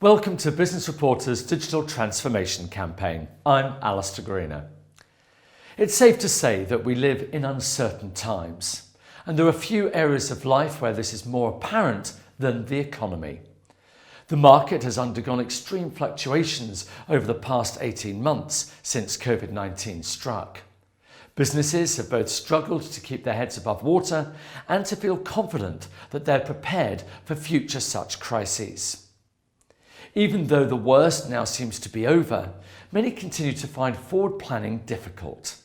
Welcome to Business Reporter's Digital Transformation Campaign. I'm Alistair Greener. It's safe to say that we live in uncertain times, and there are few areas of life where this is more apparent than the economy. The market has undergone extreme fluctuations over the past 18 months since COVID-19 struck. Businesses have both struggled to keep their heads above water and to feel confident that they're prepared for future such crises. Even though the worst now seems to be over, many continue to find forward planning difficult.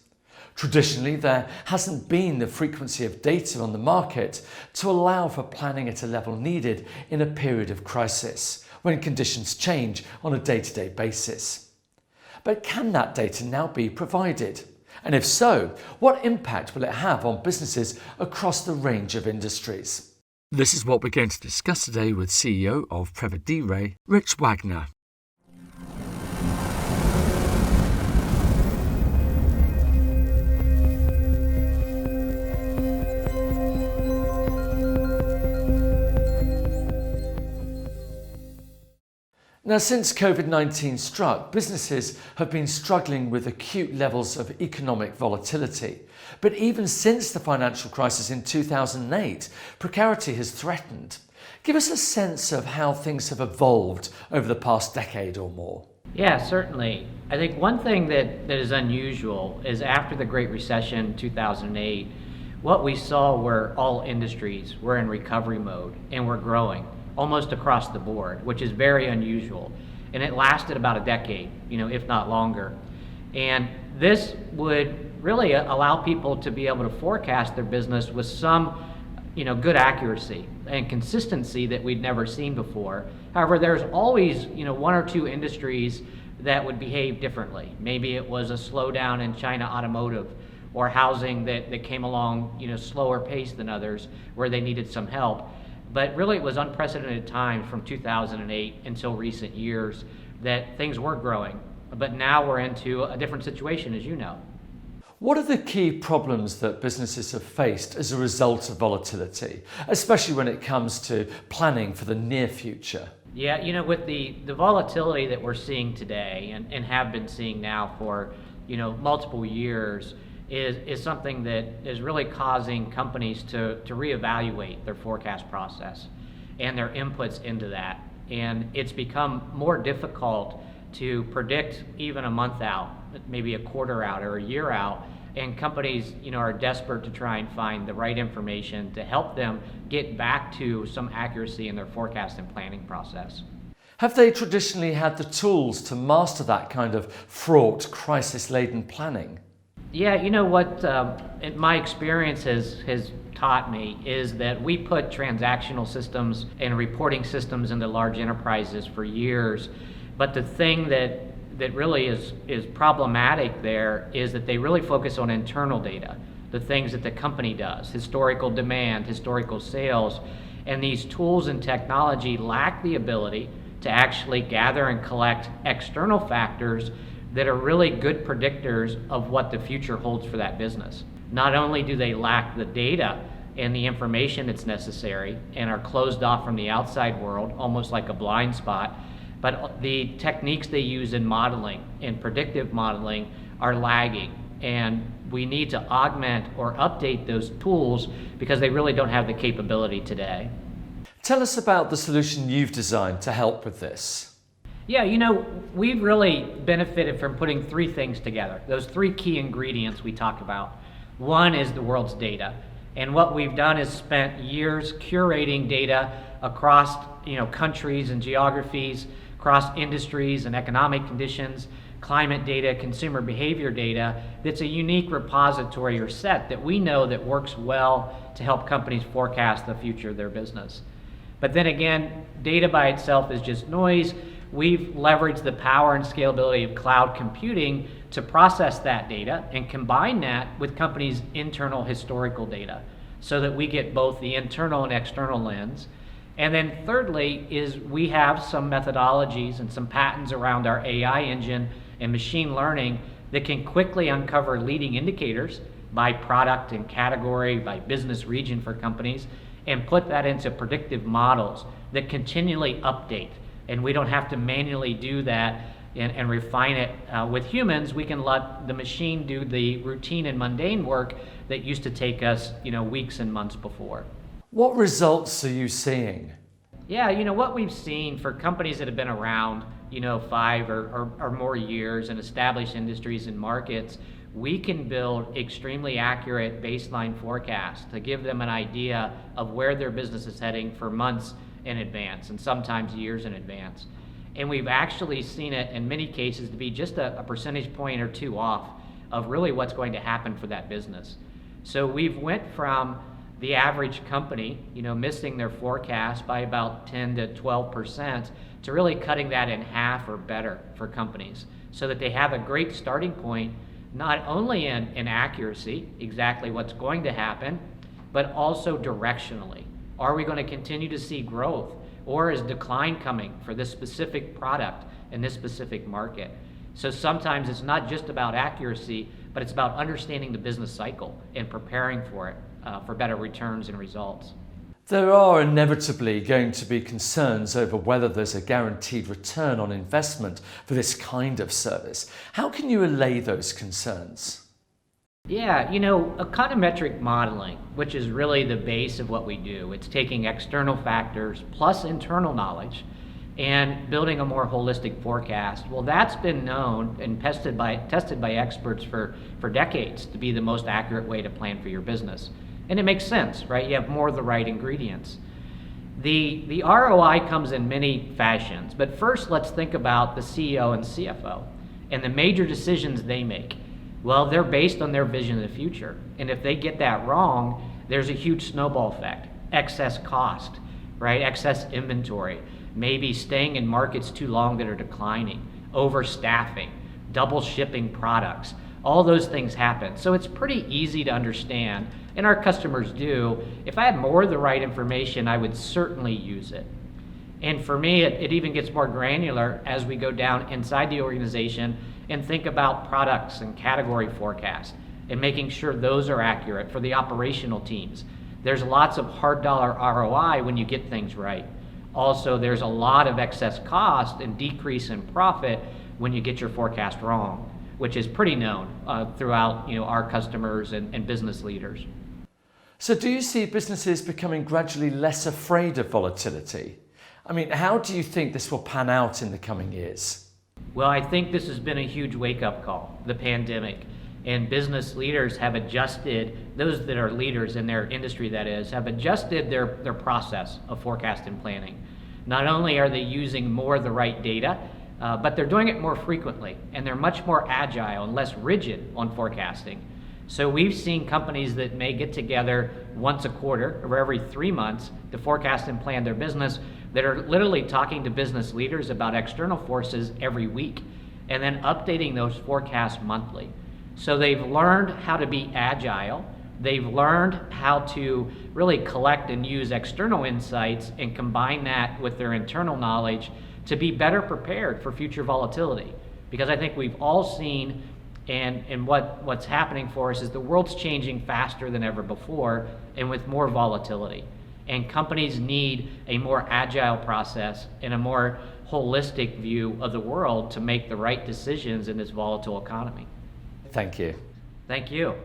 Traditionally, there hasn't been the frequency of data on the market to allow for planning at a level needed in a period of crisis, when conditions change on a day-to-day basis. But can that data now be provided? And if so, what impact will it have on businesses across the range of industries? This is what we're going to discuss today with CEO of Prevedere, Rich Wagner. Now, since COVID-19 struck, businesses have been struggling with acute levels of economic volatility. But even since the financial crisis in 2008, precarity has threatened. Give us a sense of how things have evolved over the past decade or more. Yeah, certainly. I think one thing that is unusual is after the Great Recession 2008, what we saw were all industries were in recovery mode and were growing almost across the board, which is very unusual. And it lasted about a decade, if not longer. And this would really allow people to be able to forecast their business with some, good accuracy and consistency that we'd never seen before. However, there's always, one or two industries that would behave differently. Maybe it was a slowdown in China automotive or housing that came along, slower pace than others where they needed some help. But really, it was unprecedented times from 2008 until recent years that things were growing. But now we're into a different situation, as you know. What are the key problems that businesses have faced as a result of volatility, especially when it comes to planning for the near future? Yeah, with the volatility that we're seeing today and have been seeing now for, multiple years, is something that is really causing companies to reevaluate their forecast process and their inputs into that. And it's become more difficult to predict even a month out, maybe a quarter out or a year out. And companies, are desperate to try and find the right information to help them get back to some accuracy in their forecast and planning process. Have they traditionally had the tools to master that kind of fraught, crisis-laden planning? Yeah, what my experience has taught me is that we put transactional systems and reporting systems into large enterprises for years, but the thing that really is problematic there is that they really focus on internal data, the things that the company does, historical demand, historical sales, and these tools and technology lack the ability to actually gather and collect external factors that are really good predictors of what the future holds for that business. Not only do they lack the data and the information that's necessary and are closed off from the outside world, almost like a blind spot, but the techniques they use in modeling and predictive modeling are lagging. And we need to augment or update those tools because they really don't have the capability today. Tell us about the solution you've designed to help with this. Yeah, we've really benefited from putting three things together. Those three key ingredients we talk about. One is the world's data. And what we've done is spent years curating data across, countries and geographies, across industries and economic conditions, climate data, consumer behavior data, that's a unique repository or set that we know that works well to help companies forecast the future of their business. But then again, data by itself is just noise. We've leveraged the power and scalability of cloud computing to process that data and combine that with companies' internal historical data so that we get both the internal and external lens. And then thirdly is we have some methodologies and some patents around our AI engine and machine learning that can quickly uncover leading indicators by product and category, by business region for companies, and put that into predictive models that continually update and we don't have to manually do that and refine it with humans. We can let the machine do the routine and mundane work that used to take us, weeks and months before. What results are you seeing? Yeah, what we've seen for companies that have been around, 5 or more years and established industries and markets, we can build extremely accurate baseline forecasts to give them an idea of where their business is heading for months in advance and sometimes years in advance. And we've actually seen it in many cases to be just a percentage point or two off of really what's going to happen for that business. So we've went from the average company, missing their forecast by about 10 to 12% to really cutting that in half or better for companies so that they have a great starting point, not only in accuracy, exactly what's going to happen, but also directionally. Are we going to continue to see growth, or is decline coming for this specific product in this specific market? So sometimes it's not just about accuracy, but it's about understanding the business cycle and preparing for it for better returns and results. There are inevitably going to be concerns over whether there's a guaranteed return on investment for this kind of service. How can you allay those concerns? Yeah, econometric modeling, which is really the base of what we do, it's taking external factors plus internal knowledge and building a more holistic forecast. Well, that's been known and tested by experts for decades to be the most accurate way to plan for your business. And it makes sense, right? You have more of the right ingredients. The ROI comes in many fashions, but first let's think about the CEO and CFO and the major decisions they make. Well, they're based on their vision of the future. And if they get that wrong, there's a huge snowball effect. Excess cost, right? Excess inventory, maybe staying in markets too long that are declining, overstaffing, double shipping products. All those things happen. So it's pretty easy to understand, and our customers do. If I had more of the right information, I would certainly use it. And for me, it even gets more granular as we go down inside the organization and think about products and category forecasts and making sure those are accurate for the operational teams. There's lots of hard dollar ROI when you get things right. Also, there's a lot of excess cost and decrease in profit when you get your forecast wrong, which is pretty known throughout our customers and business leaders. So do you see businesses becoming gradually less afraid of volatility? I mean, how do you think this will pan out in the coming years? Well, I think this has been a huge wake-up call, the pandemic. And business leaders have adjusted, those that are leaders in their industry that is, have adjusted their process of forecast and planning. Not only are they using more of the right data, but they're doing it more frequently, and they're much more agile and less rigid on forecasting. So we've seen companies that may get together once a quarter or every 3 months to forecast and plan their business that are literally talking to business leaders about external forces every week and then updating those forecasts monthly. So they've learned how to be agile. They've learned how to really collect and use external insights and combine that with their internal knowledge to be better prepared for future volatility. Because I think we've all seen and what's happening for us is the world's changing faster than ever before and with more volatility. And companies need a more agile process and a more holistic view of the world to make the right decisions in this volatile economy. Thank you. Thank you.